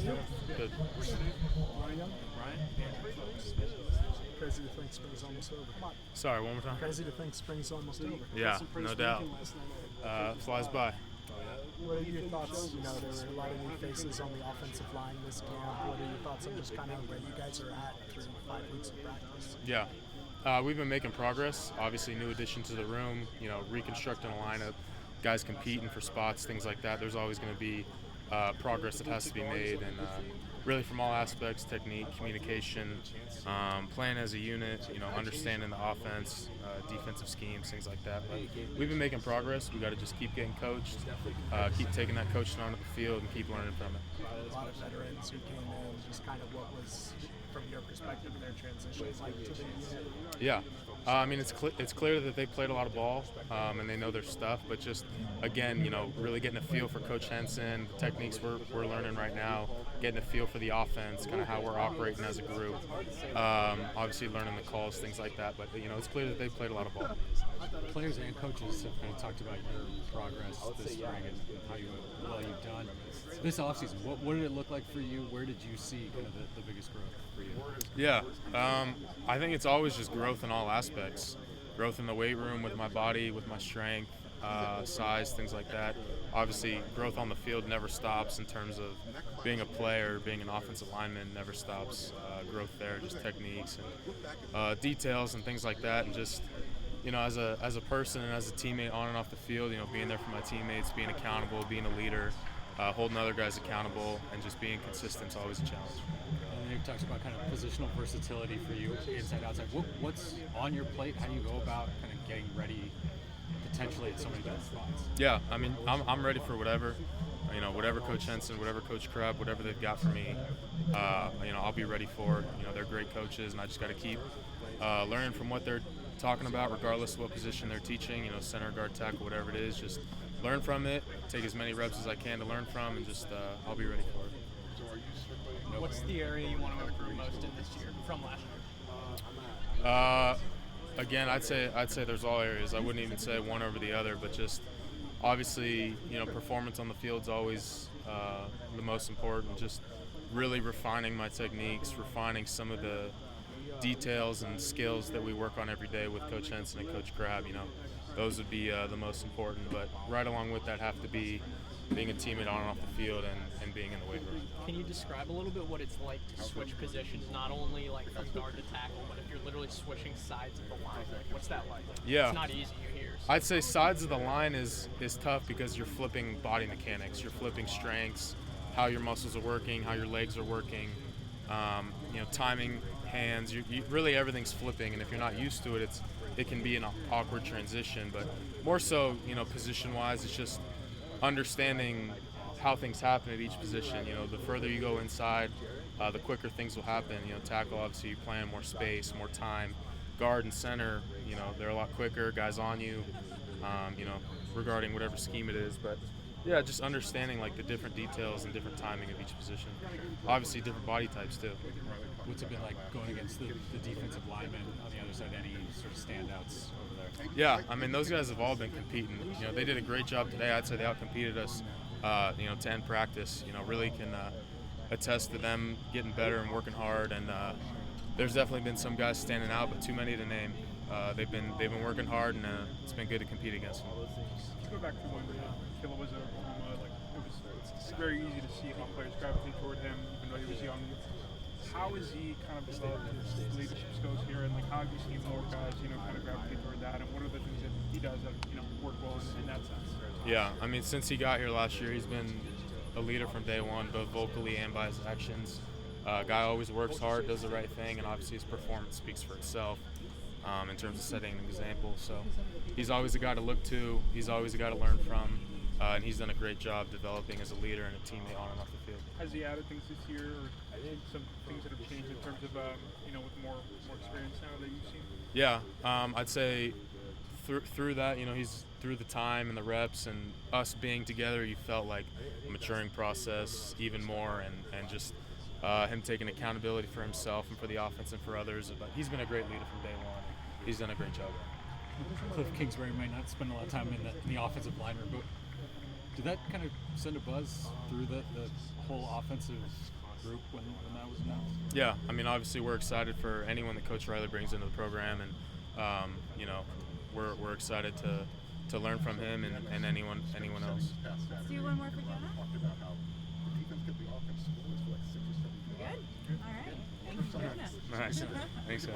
Good. Ryan? Crazy to think spring's almost over. Sorry, one more time. Crazy to think spring's almost over. Yeah, no doubt. Flies by. What are your thoughts? There were a lot of new faces on the offensive line this camp. What are your thoughts on just kind of where you guys are at through 5 weeks of practice? Yeah. We've been making progress. Obviously, new addition to the room, reconstructing a lineup, guys competing for spots, things like that. There's always going to be progress that has to be made, and really from all aspects, technique, communication, playing as a unit, understanding the offense, defensive schemes, things like that. But we've been making progress. We got to just keep getting coached, keep taking that coaching onto the field, and keep learning from it. A lot of veterans who came in, just kind of what was, from your perspective, their transition like to the unit? Yeah. It's clear that they played a lot of ball and they know their stuff, but just, again, really getting a feel for Coach Henson, the techniques we're learning right now, getting a feel for the offense, kind of how we're operating as a group, obviously learning the calls, things like that, but, it's clear that they played a lot of ball. Players and coaches have kind of talked about your progress this spring and how you've done. This offseason, what did it look like for you? Where did you see kind of the biggest growth for you? Yeah, I think it's always just growth in all aspects. Growth in the weight room with my body, with my strength, size, things like that. Obviously, growth on the field never stops in terms of being a player, being an offensive lineman never stops. Growth there, just techniques and details and things like that, and just as a person and as a teammate on and off the field, being there for my teammates, being accountable, being a leader, holding other guys accountable, and just being consistent is always a challenge. And you talked about kind of positional versatility for you, inside, outside. What's on your plate? How do you go about kind of getting ready potentially at so many different spots? Yeah, I'm ready for whatever. Whatever Coach Henson, whatever Coach Krupp, whatever they've got for me, I'll be ready for it. They're great coaches, and I just got to keep learning from what they're talking about, regardless of what position they're teaching, center, guard, tackle, whatever it is. Just learn from it, take as many reps as I can to learn from, and just I'll be ready for it. What's the area you want to improve most in this year from last year? Again, I'd say there's all areas. I wouldn't even say one over the other, but just obviously, performance on the field's always the most important. Just really refining my techniques, refining some of the details and skills that we work on every day with Coach Henson and Coach Crab. Those would be the most important. But right along with that have to be being a teammate on and off the field and being in the weight room. Can you describe a little bit what it's like to switch positions, not only like from guard to tackle, but if you're literally switching sides of the line? What's that like? Yeah. It's not easy, you hear. So. I'd say sides of the line is tough because you're flipping body mechanics, you're flipping strengths, how your muscles are working, how your legs are working, timing, hands. You really everything's flipping, and if you're not used to it, it can be an awkward transition. But more so, position-wise, it's just understanding how things happen at each position. The further you go inside, the quicker things will happen. Tackle, obviously, you plan more space, more time. Guard and center, they're a lot quicker. Guys on you, regarding whatever scheme it is. But yeah, just understanding like the different details and different timing of each position. Obviously, different body types too. What's it been like going against the defensive linemen on the other side? Any sort of standouts over there? Yeah, those guys have all been competing. They did a great job today. I'd say they outcompeted us, to end practice. Really can attest to them getting better and working hard. And there's definitely been some guys standing out, but too many to name. They've been working hard, and it's been good to compete against them. Let's go back to when Killa was it's very easy to see how players gravitate toward him, even though he was young. How is he kind of developed his leadership skills here, and how have you seen more guys, kind of gravitate toward that, and what are the things that he does that, work well in that sense? Yeah, since he got here last year, he's been a leader from day one, both vocally and by his actions. Guy always works hard, does the right thing, and obviously his performance speaks for itself in terms of setting an example. So he's always a guy to look to. He's always a guy to learn from. And he's done a great job developing as a leader and a teammate on and off the field. Has he added things this year, or some things that have changed in terms of, with more experience now that you've seen? Yeah, I'd say through that, he's through the time and the reps and us being together, you felt like a maturing process even more, and just him taking accountability for himself and for the offense and for others. But he's been a great leader from day one. He's done a great job. Cliff Kingsbury might not spend a lot of time in the offensive line room, but Did that kind of send a buzz through the whole offensive group when that was announced? Yeah, I mean, obviously we're excited for anyone that Coach Riley brings into the program, and you know, we're excited to learn from him and anyone else. Let's do one more for Jonah. You good? All right. Thank you, Jonah. All right, thanks guys.